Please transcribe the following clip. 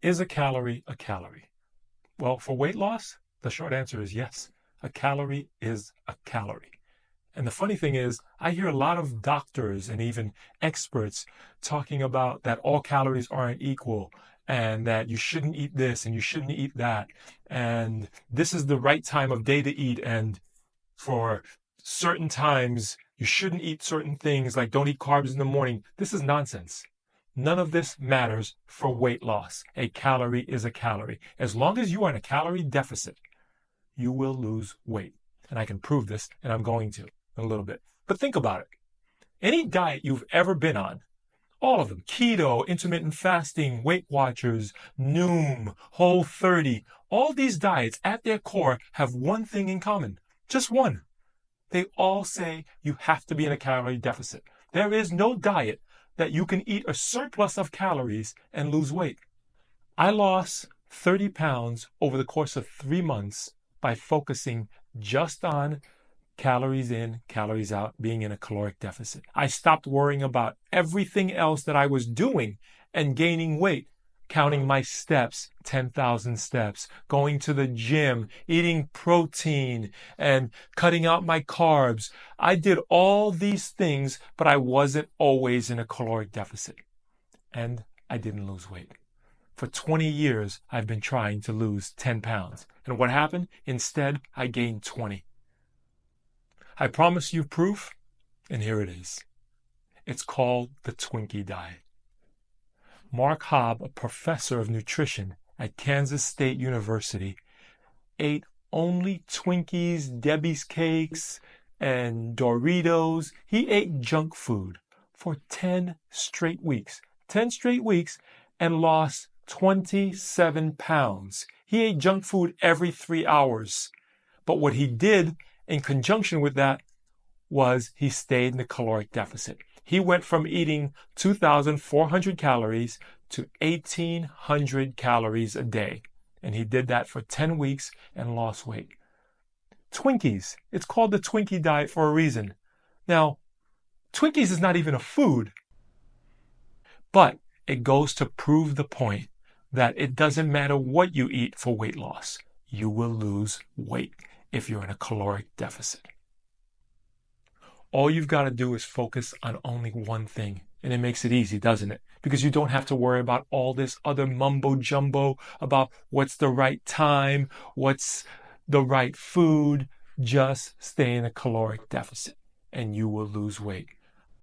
Is a calorie a calorie? Well, for weight loss, the short answer is yes. A calorie is a calorie. And the funny thing is, I hear a lot of doctors and even experts talking about that all calories aren't equal and that you shouldn't eat this and you shouldn't eat that. And this is the right time of day to eat. And for certain times, you shouldn't eat certain things, like don't eat carbs in the morning. This is nonsense. None of this matters for weight loss. A calorie is a calorie. As long as you are in a calorie deficit, you will lose weight. And I can prove this, and I'm going to in a little bit. But think about it. Any diet you've ever been on, all of them, keto, intermittent fasting, Weight Watchers, Noom, Whole30, all these diets at their core have one thing in common. Just one. They all say you have to be in a calorie deficit. There is no diet that you can eat a surplus of calories and lose weight. I lost 30 pounds over the course of 3 months by focusing just on calories in, calories out, being in a caloric deficit. I stopped worrying about everything else that I was doing and gaining weight, counting my steps, 10,000 steps, going to the gym, eating protein, and cutting out my carbs. I did all these things, but I wasn't always in a caloric deficit. And I didn't lose weight. For 20 years, I've been trying to lose 10 pounds. And what happened? Instead, I gained 20. I promise you proof, and here it is. It's called the Twinkie diet. Mark Hobb, a professor of nutrition at Kansas State University, ate only Twinkies, Debbie's cakes, and Doritos. He ate junk food for 10 straight weeks. 10 straight weeks, and lost 27 pounds. He ate junk food every 3 hours. But what he did in conjunction with that was he stayed in the caloric deficit. He went from eating 2,400 calories to 1,800 calories a day. And he did that for 10 weeks and lost weight. Twinkies. It's called the Twinkie diet for a reason. Now, Twinkies is not even a food. But it goes to prove the point that it doesn't matter what you eat for weight loss. You will lose weight if you're in a caloric deficit. All you've got to do is focus on only one thing. And it makes it easy, doesn't it? Because you don't have to worry about all this other mumbo jumbo about what's the right time, what's the right food. Just stay in a caloric deficit and you will lose weight.